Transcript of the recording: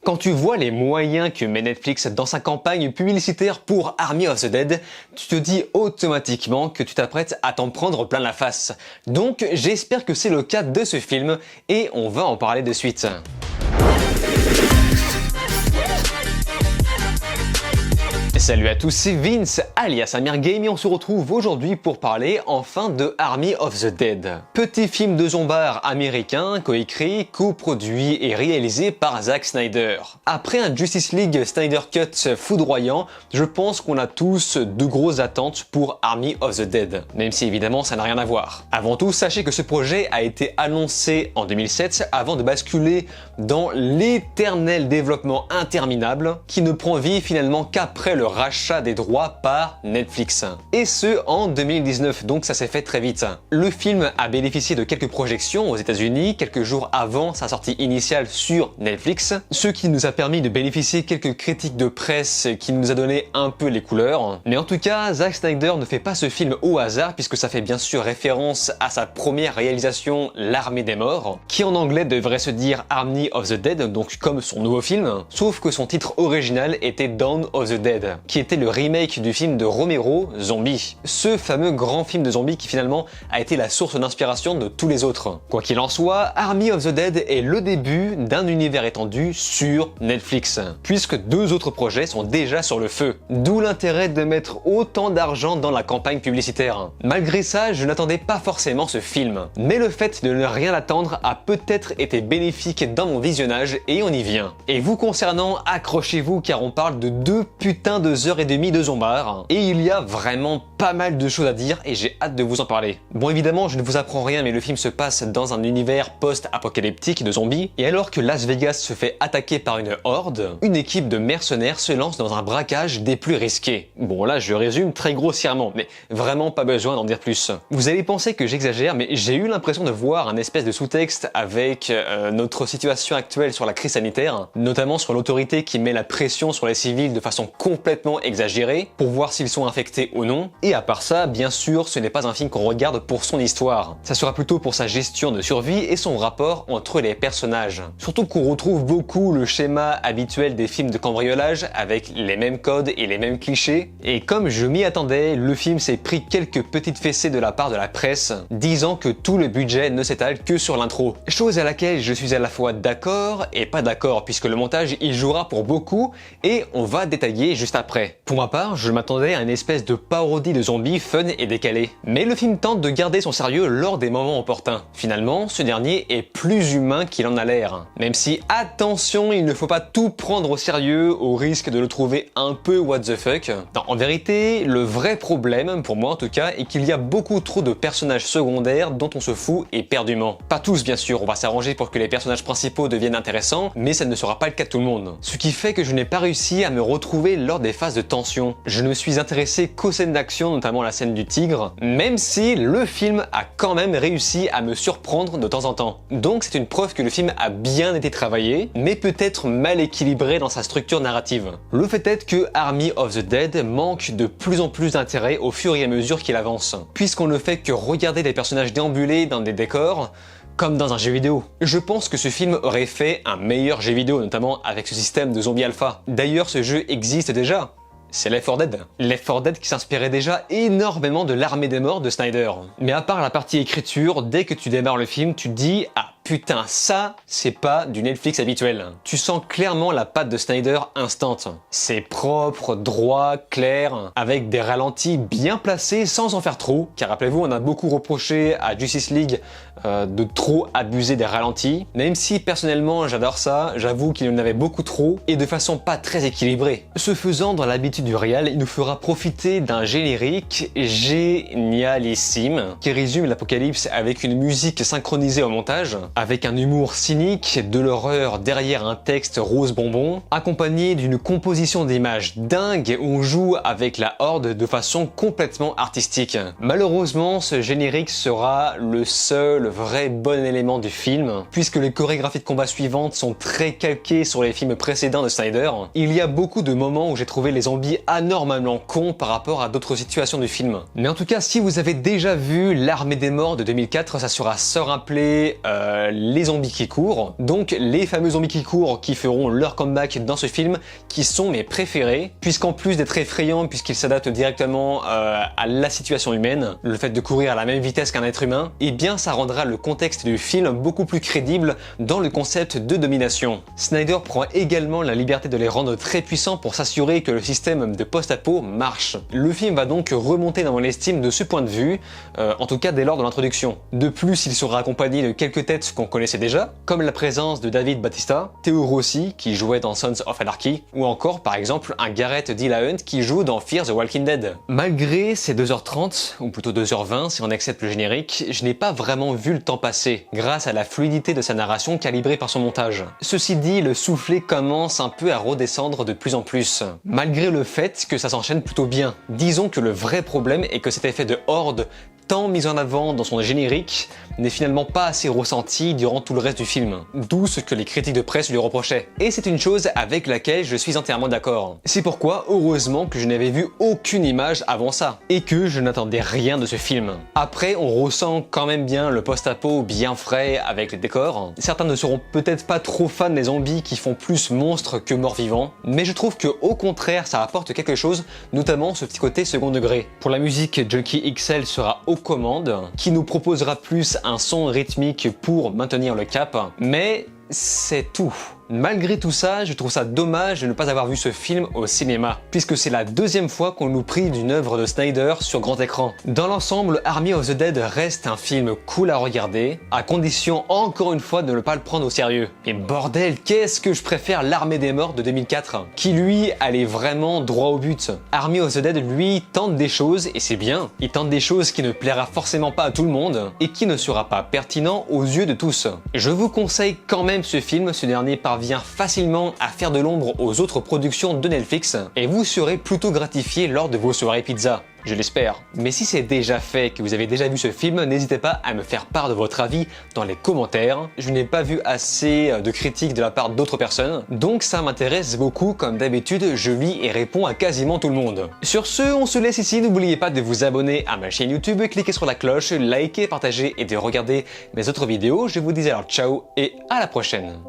Quand tu vois les moyens que met Netflix dans sa campagne publicitaire pour Army of the Dead, tu te dis automatiquement que tu t'apprêtes à t'en prendre plein la face. Donc j'espère que c'est le cas de ce film et on va en parler de suite. Salut à tous, c'est Vince, alias Amir Game, et on se retrouve aujourd'hui pour parler enfin de Army of the Dead. Petit film de zombards américain, coécrit, coproduit et réalisé par Zack Snyder. Après un Justice League Snyder Cut foudroyant, je pense qu'on a tous de grosses attentes pour Army of the Dead, même si évidemment ça n'a rien à voir. Avant tout, sachez que ce projet a été annoncé en 2007 avant de basculer dans l'éternel développement interminable qui ne prend vie finalement qu'après le rachat des droits par Netflix. Et ce en 2019, donc ça s'est fait très vite. Le film a bénéficié de quelques projections aux États-Unis quelques jours avant sa sortie initiale sur Netflix, ce qui nous a permis de bénéficier quelques critiques de presse qui nous a donné un peu les couleurs. Mais en tout cas, Zack Snyder ne fait pas ce film au hasard puisque ça fait bien sûr référence à sa première réalisation, L'Armée des Morts, qui en anglais devrait se dire Army of the Dead, donc comme son nouveau film, sauf que son titre original était Dawn of the Dead, qui était le remake du film de Romero, Zombie. Ce fameux grand film de zombies qui finalement a été la source d'inspiration de tous les autres. Quoi qu'il en soit, Army of the Dead est le début d'un univers étendu sur Netflix, puisque deux autres projets sont déjà sur le feu. D'où l'intérêt de mettre autant d'argent dans la campagne publicitaire. Malgré ça, je n'attendais pas forcément ce film, mais le fait de ne rien attendre a peut-être été bénéfique dans mon visionnage et on y vient. Et vous concernant, accrochez-vous car on parle de deux putains de heures et demie de zombards et il y a vraiment pas mal de choses à dire et j'ai hâte de vous en parler. Bon évidemment je ne vous apprends rien mais le film se passe dans un univers post-apocalyptique de zombies et alors que Las Vegas se fait attaquer par une horde, une équipe de mercenaires se lance dans un braquage des plus risqués. Bon là je résume très grossièrement mais vraiment pas besoin d'en dire plus. Vous allez penser que j'exagère mais j'ai eu l'impression de voir un espèce de sous-texte avec notre situation actuelle sur la crise sanitaire, notamment sur l'autorité qui met la pression sur les civils de façon complètement exagérée pour voir s'ils sont infectés ou non. Et à part ça, bien sûr, ce n'est pas un film qu'on regarde pour son histoire. Ça sera plutôt pour sa gestion de survie et son rapport entre les personnages. Surtout qu'on retrouve beaucoup le schéma habituel des films de cambriolage avec les mêmes codes et les mêmes clichés. Et comme je m'y attendais, le film s'est pris quelques petites fessées de la part de la presse, disant que tout le budget ne s'étale que sur l'intro. Chose à laquelle je suis à la fois d'accord et pas d'accord puisque le montage y jouera pour beaucoup et on va détailler juste après. Pour ma part, je m'attendais à une espèce de parodie de zombies fun et décalée. Mais le film tente de garder son sérieux lors des moments opportuns. Finalement, ce dernier est plus humain qu'il en a l'air. Même si, attention, il ne faut pas tout prendre au sérieux au risque de le trouver un peu what the fuck. Non, en vérité, le vrai problème, pour moi en tout cas, est qu'il y a beaucoup trop de personnages secondaires dont on se fout éperdument. Pas tous bien sûr, on va s'arranger pour que les personnages principaux deviennent intéressants, mais ça ne sera pas le cas de tout le monde. Ce qui fait que je n'ai pas réussi à me retrouver lors des phases de tension. Je ne me suis intéressé qu'aux scènes d'action, notamment la scène du tigre, même si le film a quand même réussi à me surprendre de temps en temps. Donc c'est une preuve que le film a bien été travaillé, mais peut-être mal équilibré dans sa structure narrative. Le fait est que Army of the Dead manque de plus en plus d'intérêt au fur et à mesure qu'il avance, puisqu'on ne fait que regarder des personnages déambuler dans des décors, comme dans un jeu vidéo. Je pense que ce film aurait fait un meilleur jeu vidéo, notamment avec ce système de zombie alpha. D'ailleurs, ce jeu existe déjà. C'est Left 4 Dead. Left 4 Dead qui s'inspirait déjà énormément de l'Armée des Morts de Snyder. Mais à part la partie écriture, dès que tu démarres le film, tu te dis « Ah putain, ça, c'est pas du Netflix habituel. » Tu sens clairement la patte de Snyder instant. C'est propre, droit, clair, avec des ralentis bien placés sans en faire trop. Car rappelez-vous, on a beaucoup reproché à Justice League de trop abuser des ralentis. Même si personnellement j'adore ça, j'avoue qu'il y en avait beaucoup trop et de façon pas très équilibrée. Ce faisant, dans l'habitude du réal, il nous fera profiter d'un générique génialissime qui résume l'apocalypse avec une musique synchronisée au montage, avec un humour cynique, de l'horreur derrière un texte rose bonbon, accompagné d'une composition d'images dingue où on joue avec la horde de façon complètement artistique. Malheureusement, ce générique sera le seul vrai bon élément du film, puisque les chorégraphies de combat suivantes sont très calquées sur les films précédents de Snyder. Il y a beaucoup de moments où j'ai trouvé les zombies anormalement cons par rapport à d'autres situations du film. Mais en tout cas, si vous avez déjà vu L'Armée des Morts de 2004, ça sera sans rappeler les zombies qui courent, donc les fameux zombies qui courent qui feront leur comeback dans ce film, qui sont mes préférés, puisqu'en plus d'être effrayants, puisqu'ils s'adaptent directement à la situation humaine, le fait de courir à la même vitesse qu'un être humain, eh bien ça rendra le contexte du film beaucoup plus crédible dans le concept de domination. Snyder prend également la liberté de les rendre très puissants pour s'assurer que le système de post-apo marche. Le film va donc remonter dans mon estime de ce point de vue, en tout cas dès lors de l'introduction. De plus, il sera accompagné de quelques têtes qu'on connaissait déjà, comme la présence de David Bautista, Theo Rossi qui jouait dans Sons of Anarchy, ou encore par exemple un Gareth Dillahunt qui joue dans Fear the Walking Dead. Malgré ces 2h30, ou plutôt 2h20 si on accepte le générique, je n'ai pas vraiment vu le temps passer, grâce à la fluidité de sa narration calibrée par son montage. Ceci dit, le soufflet commence un peu à redescendre de plus en plus, malgré le fait que ça s'enchaîne plutôt bien. Disons que le vrai problème est que cet effet de horde tant mis en avant dans son générique n'est finalement pas assez ressenti durant tout le reste du film, d'où ce que les critiques de presse lui reprochaient. Et c'est une chose avec laquelle je suis entièrement d'accord. C'est pourquoi, heureusement que je n'avais vu aucune image avant ça, et que je n'attendais rien de ce film. Après, on ressent quand même bien le post-apo bien frais avec les décors. Certains ne seront peut-être pas trop fans des zombies qui font plus monstres que morts-vivants, mais je trouve que au contraire ça apporte quelque chose, notamment ce petit côté second degré. Pour la musique, Junkie XL sera aux commandes, qui nous proposera plus un son rythmique pour maintenir le cap, mais c'est tout. Malgré tout ça, je trouve ça dommage de ne pas avoir vu ce film au cinéma, puisque c'est la deuxième fois qu'on nous prive d'une œuvre de Snyder sur grand écran. Dans l'ensemble, Army of the Dead reste un film cool à regarder, à condition encore une fois de ne pas le prendre au sérieux. Et bordel, qu'est-ce que je préfère l'Armée des Morts de 2004, qui lui allait vraiment droit au but. Army of the Dead, lui, tente des choses, et c'est bien. Il tente des choses qui ne plaira forcément pas à tout le monde, et qui ne sera pas pertinent aux yeux de tous. Je vous conseille quand même ce film, ce dernier parvient facilement à faire de l'ombre aux autres productions de Netflix et vous serez plutôt gratifié lors de vos soirées pizza. Je l'espère. Mais si c'est déjà fait, que vous avez déjà vu ce film, n'hésitez pas à me faire part de votre avis dans les commentaires. Je n'ai pas vu assez de critiques de la part d'autres personnes, donc ça m'intéresse beaucoup. Comme d'habitude, je lis et réponds à quasiment tout le monde. Sur ce, on se laisse ici. N'oubliez pas de vous abonner à ma chaîne YouTube, cliquez sur la cloche, likez, partagez et de regarder mes autres vidéos. Je vous dis alors ciao et à la prochaine.